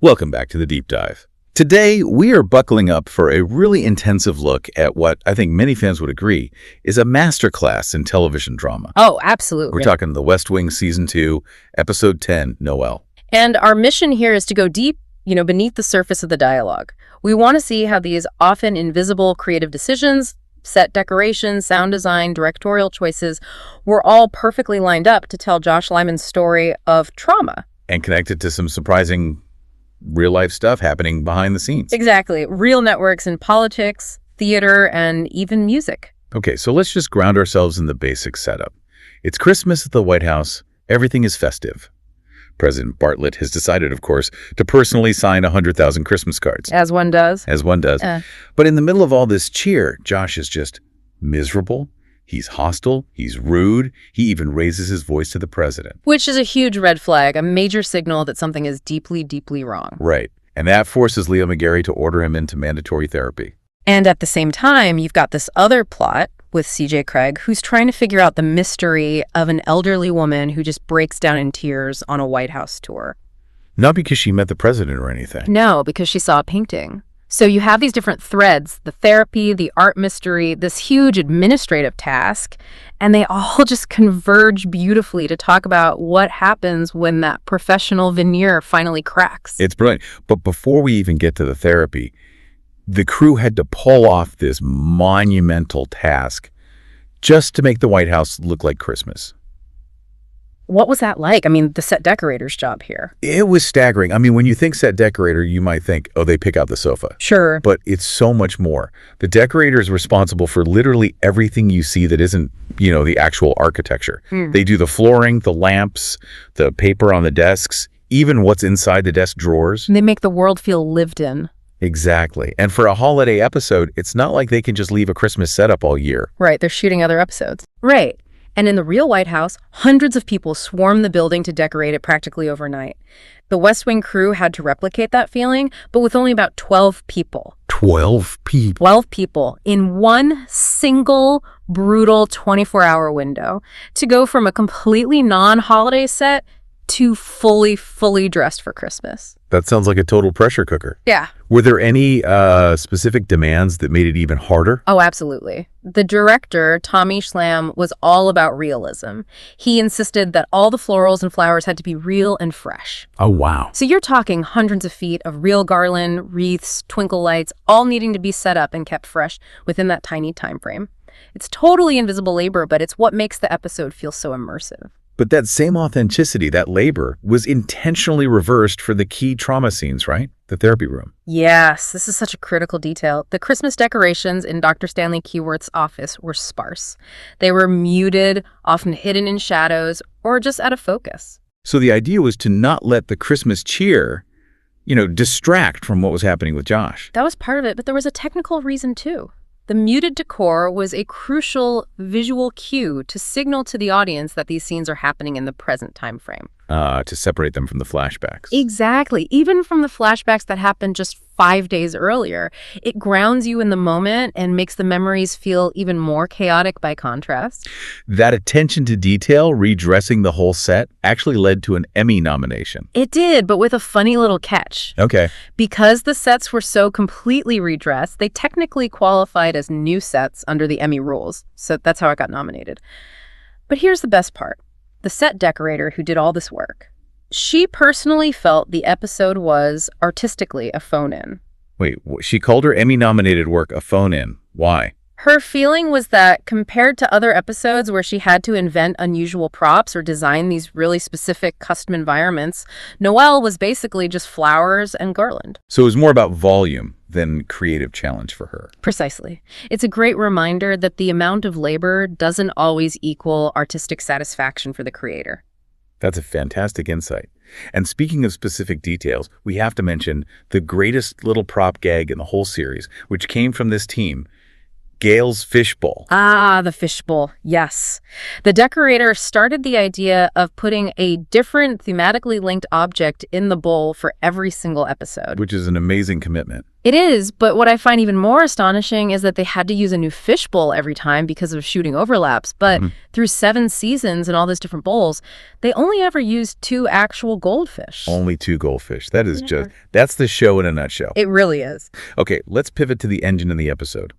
Welcome back to the Deep Dive. Today, we are buckling up for a really intensive look at what I think many fans would agree is a masterclass in television drama. Oh, absolutely. We're talking The West Wing Season 2, Episode 10, Noel. And our mission here is to go deep, beneath the surface of the dialogue. We want to see how these often invisible creative decisions, set decorations, sound design, directorial choices, were all perfectly lined up to tell Josh Lyman's story of trauma. And connected to some surprising real-life stuff happening behind the scenes. Exactly. Real networks in politics, theater, and even music. Okay, so let's just ground ourselves in the basic setup. It's Christmas at the White House. Everything is festive. President Bartlett has decided, of course, to personally sign 100,000 Christmas cards. As one does. As one does. But in the middle of all this cheer, Josh is just miserable. He's hostile. He's rude. He even raises his voice to the president. Which is a huge red flag, a major signal that something is deeply, deeply wrong. Right. And that forces Leo McGarry to order him into mandatory therapy. And at the same time, you've got this other plot with C.J. Cregg, who's trying to figure out the mystery of an elderly woman who just breaks down in tears on a White House tour. Not because she met the president or anything. No, because she saw a painting. So you have these different threads, the therapy, the art mystery, this huge administrative task, and they all just converge beautifully to talk about what happens when that professional veneer finally cracks. It's brilliant. But before we even get to the therapy, the crew had to pull off this monumental task just to make the White House look like Christmas. What was that like? I mean, the set decorator's job here. It was staggering. I mean, when you think set decorator, you might think, oh, they pick out the sofa. Sure. But it's so much more. The decorator is responsible for literally everything you see that isn't, the actual architecture. They do the flooring, the lamps, the paper on the desks, even what's inside the desk drawers. And they make the world feel lived in. Exactly. And for a holiday episode, it's not like they can just leave a Christmas setup all year. Right. They're shooting other episodes. Right. And in the real White House, hundreds of people swarmed the building to decorate it practically overnight. The West Wing crew had to replicate that feeling, but with only about 12 people. 12 people? 12 people in one single, brutal 24-hour window to go from a completely non-holiday set to fully dressed for Christmas. That sounds like a total pressure cooker. Yeah. Were there any specific demands that made it even harder? Oh, absolutely. The director, Tommy Schlam, was all about realism. He insisted that all the florals and flowers had to be real and fresh. Oh, wow. So you're talking hundreds of feet of real garland, wreaths, twinkle lights, all needing to be set up and kept fresh within that tiny time frame. It's totally invisible labor, but it's what makes the episode feel so immersive. But that same authenticity, that labor, was intentionally reversed for the key trauma scenes, right? The therapy room. Yes, this is such a critical detail. The Christmas decorations in Dr. Stanley Keyworth's office were sparse. They were muted, often hidden in shadows, or just out of focus. So the idea was to not let the Christmas cheer, distract from what was happening with Josh. That was part of it, but there was a technical reason too. The muted decor was a crucial visual cue to signal to the audience that these scenes are happening in the present time frame. To separate them from the flashbacks. Exactly. Even from the flashbacks that happened just 5 days earlier. It grounds you in the moment and makes the memories feel even more chaotic by contrast. That attention to detail, redressing the whole set, actually led to an Emmy nomination. It did, but with a funny little catch. Okay. Because the sets were so completely redressed, they technically qualified as new sets under the Emmy rules. So that's how it got nominated. But here's the best part. The set decorator who did all this work, she personally felt the episode was artistically a phone-in. Wait, she called her Emmy-nominated work a phone-in. Why? Her feeling was that compared to other episodes where she had to invent unusual props or design these really specific custom environments, Noel was basically just flowers and garland. So it was more about volume than creative challenge for her. Precisely. It's a great reminder that the amount of labor doesn't always equal artistic satisfaction for the creator. That's a fantastic insight. And speaking of specific details, we have to mention the greatest little prop gag in the whole series, which came from this team. Gale's fishbowl. Ah, the fishbowl. Yes. The decorator started the idea of putting a different thematically linked object in the bowl for every single episode. Which is an amazing commitment. It is, but what I find even more astonishing is that they had to use a new fishbowl every time because of shooting overlaps. But through 7 seasons and all those different bowls, they only ever used 2 actual goldfish. Only 2 goldfish. That is that's the show in a nutshell. It really is. Okay, let's pivot to the engine in the episode.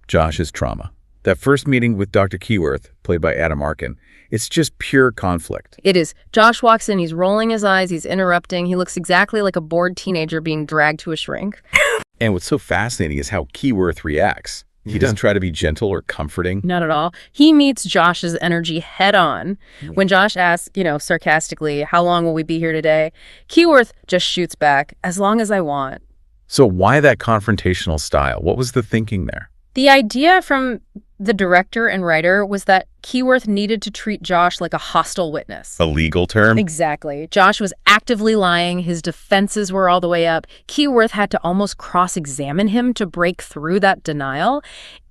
Josh's trauma. That first meeting with Dr. Keyworth, played by Adam Arkin, it's just pure conflict. It is. Josh walks in, he's rolling his eyes, he's interrupting. He looks exactly like a bored teenager being dragged to a shrink. And what's so fascinating is how Keyworth reacts. He doesn't try to be gentle or comforting. Not at all. He meets Josh's energy head on. When Josh asks, sarcastically, how long will we be here today? Keyworth just shoots back, as long as I want. So why that confrontational style? What was the thinking there? The idea from the director and writer was that Keyworth needed to treat Josh like a hostile witness. A legal term? Exactly. Josh was actively lying. His defenses were all the way up. Keyworth had to almost cross-examine him to break through that denial.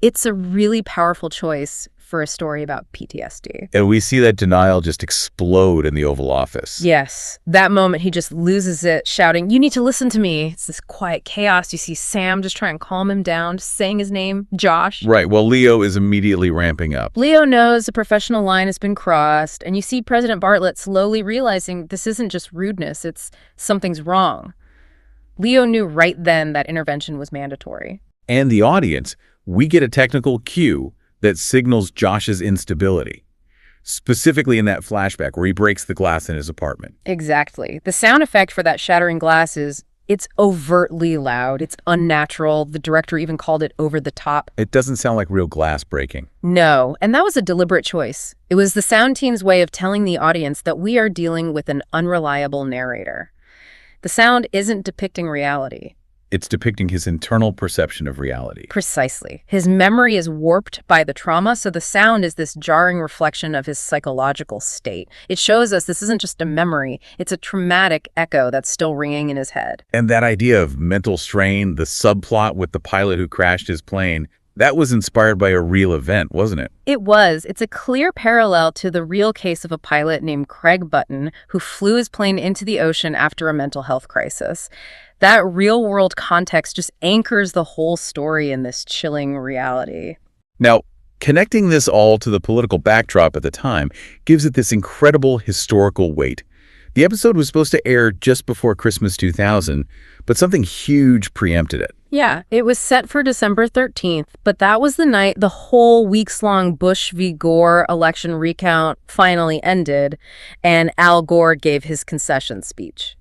It's a really powerful choice for a story about PTSD. And we see that denial just explode in the Oval Office. Yes. That moment, he just loses it, shouting, "You need to listen to me." It's this quiet chaos. You see Sam just trying to calm him down, saying his name, Josh. Right. Well, Leo is immediately ramping up. Leo knows the professional line has been crossed, and you see President Bartlett slowly realizing this isn't just rudeness, it's something's wrong. Leo knew right then that intervention was mandatory. And the audience, we get a technical cue that signals Josh's instability, specifically in that flashback where he breaks the glass in his apartment. Exactly. The sound effect for that shattering glass it's overtly loud. It's unnatural. The director even called it over the top. It doesn't sound like real glass breaking. No, and that was a deliberate choice. It was the sound team's way of telling the audience that we are dealing with an unreliable narrator. The sound isn't depicting reality. It's depicting his internal perception of reality. Precisely. His memory is warped by the trauma, so the sound is this jarring reflection of his psychological state. It shows us this isn't just a memory, it's a traumatic echo that's still ringing in his head. And that idea of mental strain, the subplot with the pilot who crashed his plane, that was inspired by a real event, wasn't it? It was. It's a clear parallel to the real case of a pilot named Craig Button who flew his plane into the ocean after a mental health crisis. That real-world context just anchors the whole story in this chilling reality. Now, connecting this all to the political backdrop at the time gives it this incredible historical weight. The episode was supposed to air just before Christmas 2000, but something huge preempted it. Yeah, it was set for December 13th, but that was the night the whole weeks-long Bush v. Gore election recount finally ended, and Al Gore gave his concession speech.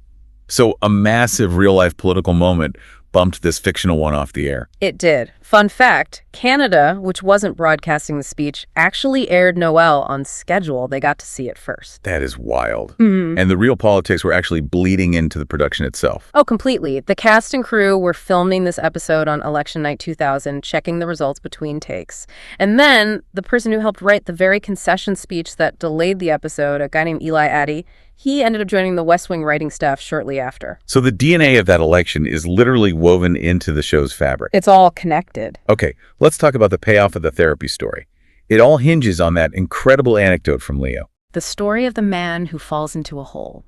So a massive real-life political moment bumped this fictional one off the air. It did. Fun fact, Canada, which wasn't broadcasting the speech, actually aired Noel on schedule. They got to see it first. That is wild. And the real politics were actually bleeding into the production itself. Oh, completely. The cast and crew were filming this episode on election night 2000, checking the results between takes. And then the person who helped write the very concession speech that delayed the episode, a guy named Eli Addy, he ended up joining the West Wing writing staff shortly after. So the DNA of that election is literally woven into the show's fabric. It's all connected. Okay, let's talk about the payoff of the therapy story. It all hinges on that incredible anecdote from Leo. The story of the man who falls into a hole.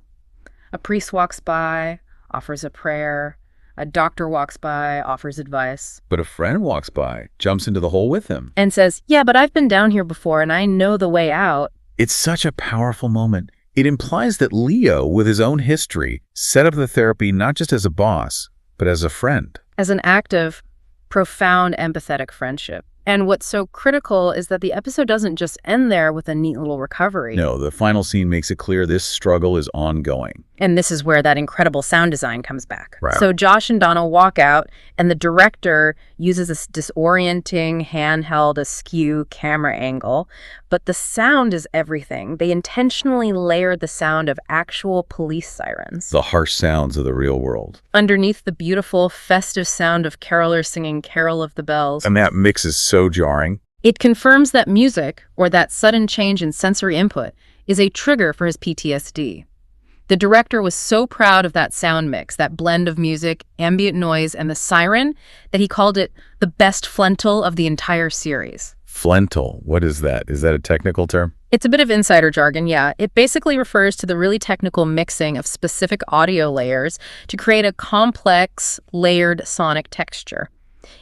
A priest walks by, offers a prayer. A doctor walks by, offers advice. But a friend walks by, jumps into the hole with him. And says, "Yeah, but I've been down here before and I know the way out." It's such a powerful moment. It implies that Leo, with his own history, set up the therapy not just as a boss, but as a friend. As an act of profound empathetic friendship. And what's so critical is that the episode doesn't just end there with a neat little recovery. No, the final scene makes it clear this struggle is ongoing. And this is where that incredible sound design comes back. Right. So Josh and Donna walk out, and the director uses this disorienting, handheld, askew camera angle. But the sound is everything. They intentionally layered the sound of actual police sirens. The harsh sounds of the real world. Underneath the beautiful, festive sound of carolers singing Carol of the Bells. And that mix is so jarring. It confirms that music, or that sudden change in sensory input, is a trigger for his PTSD. The director was so proud of that sound mix, that blend of music, ambient noise, and the siren, that he called it the best flental of the entire series. Flental, what is that? Is that a technical term? It's a bit of insider jargon, yeah. It basically refers to the really technical mixing of specific audio layers to create a complex, layered sonic texture.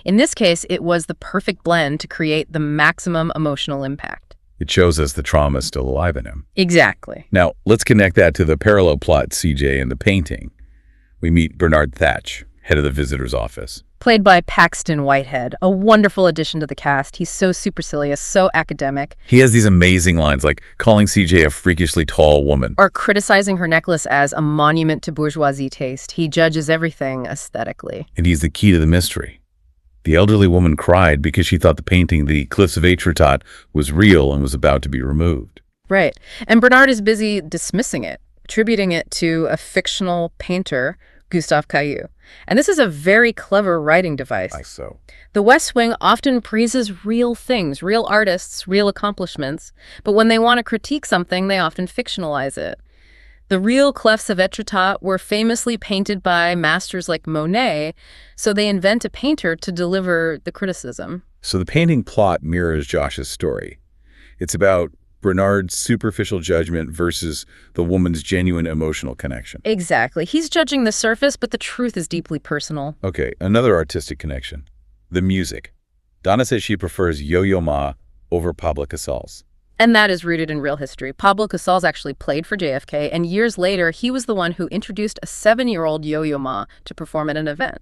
In this case, it was the perfect blend to create the maximum emotional impact. It shows us the trauma is still alive in him. Exactly. Now, let's connect that to the parallel plot, CJ, in the painting. We meet Bernard Thatch, head of the visitor's office. Played by Paxton Whitehead, a wonderful addition to the cast. He's so supercilious, so academic. He has these amazing lines like calling CJ a freakishly tall woman. Or criticizing her necklace as a monument to bourgeoisie taste. He judges everything aesthetically. And he's the key to the mystery. The elderly woman cried because she thought the painting, The Cliffs of Etretat, was real and was about to be removed. Right. And Bernard is busy dismissing it, attributing it to a fictional painter, Gustave Caillou. And this is a very clever writing device. So. The West Wing often praises real things, real artists, real accomplishments, but when they want to critique something, they often fictionalize it. The real Cliffs of Etretat were famously painted by masters like Monet, so they invent a painter to deliver the criticism. So the painting plot mirrors Josh's story. It's about Bernard's superficial judgment versus the woman's genuine emotional connection. Exactly. He's judging the surface, but the truth is deeply personal. Okay, another artistic connection. The music. Donna says she prefers Yo-Yo Ma over Pablo Casals. And that is rooted in real history. Pablo Casals actually played for JFK, and years later, he was the one who introduced a 7-year-old Yo-Yo Ma to perform at an event.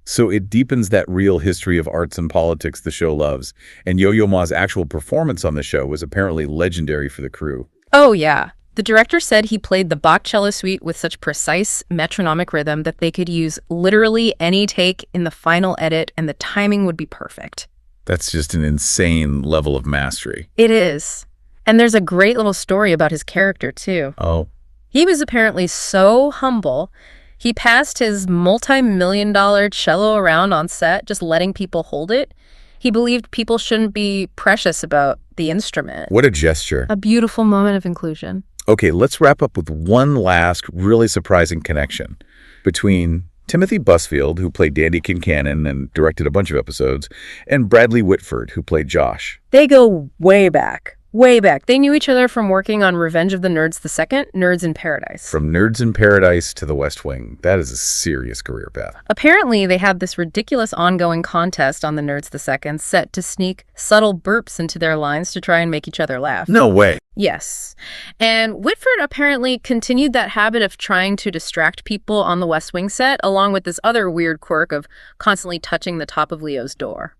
So it deepens that real history of arts and politics the show loves, and Yo-Yo Ma's actual performance on the show was apparently legendary for the crew. Oh, yeah. The director said he played the Bach cello suite with such precise metronomic rhythm that they could use literally any take in the final edit, and the timing would be perfect. That's just an insane level of mastery. It is. And there's a great little story about his character, too. Oh. He was apparently so humble, he passed his multi-million-dollar cello around on set, just letting people hold it. He believed people shouldn't be precious about the instrument. What a gesture. A beautiful moment of inclusion. Okay, let's wrap up with one last really surprising connection between Timothy Busfield, who played Dandy Kincannon and directed a bunch of episodes, and Bradley Whitford, who played Josh. They go way back. Way back. They knew each other from working on Revenge of the Nerds II, Nerds in Paradise. From Nerds in Paradise to the West Wing. That is a serious career path. Apparently, they had this ridiculous ongoing contest on the Nerds II set to sneak subtle burps into their lines to try and make each other laugh. No way. Yes. And Whitford apparently continued that habit of trying to distract people on the West Wing set, along with this other weird quirk of constantly touching the top of Leo's door.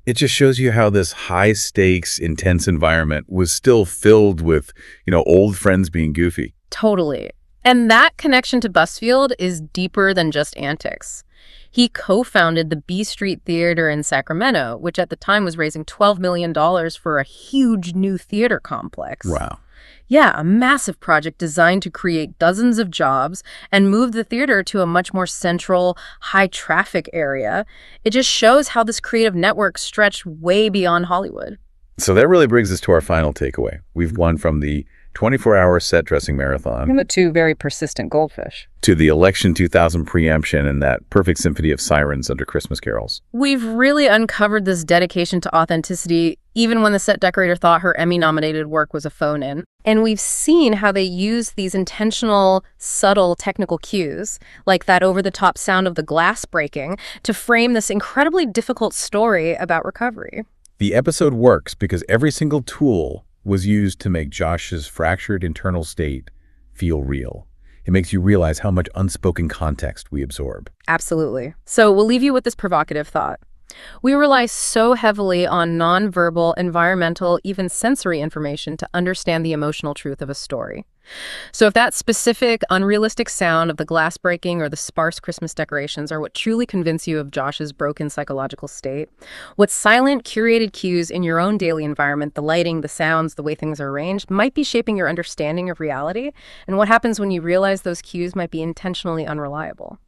It just shows you how this high-stakes, intense environment was still filled with, old friends being goofy. Totally. And that connection to Busfield is deeper than just antics. He co-founded the B Street Theater in Sacramento, which at the time was raising $12 million for a huge new theater complex. Wow. Yeah, a massive project designed to create dozens of jobs and move the theater to a much more central, high-traffic area. It just shows how this creative network stretched way beyond Hollywood. So that really brings us to our final takeaway. We've gone from the 24-hour set dressing marathon And the two very persistent goldfish. to the Election 2000 preemption and that perfect symphony of sirens under Christmas carols. We've really uncovered this dedication to authenticity, even when the set decorator thought her Emmy-nominated work was a phone-in. And we've seen how they use these intentional, subtle technical cues, like that over-the-top sound of the glass breaking, to frame this incredibly difficult story about recovery. The episode works because every single tool was used to make Josh's fractured internal state feel real. It makes you realize how much unspoken context we absorb. Absolutely. So we'll leave you with this provocative thought. We rely so heavily on nonverbal, environmental, even sensory information to understand the emotional truth of a story. So if that specific, unrealistic sound of the glass breaking or the sparse Christmas decorations are what truly convince you of Josh's broken psychological state, what silent, curated cues in your own daily environment, the lighting, the sounds, the way things are arranged, might be shaping your understanding of reality, and what happens when you realize those cues might be intentionally unreliable.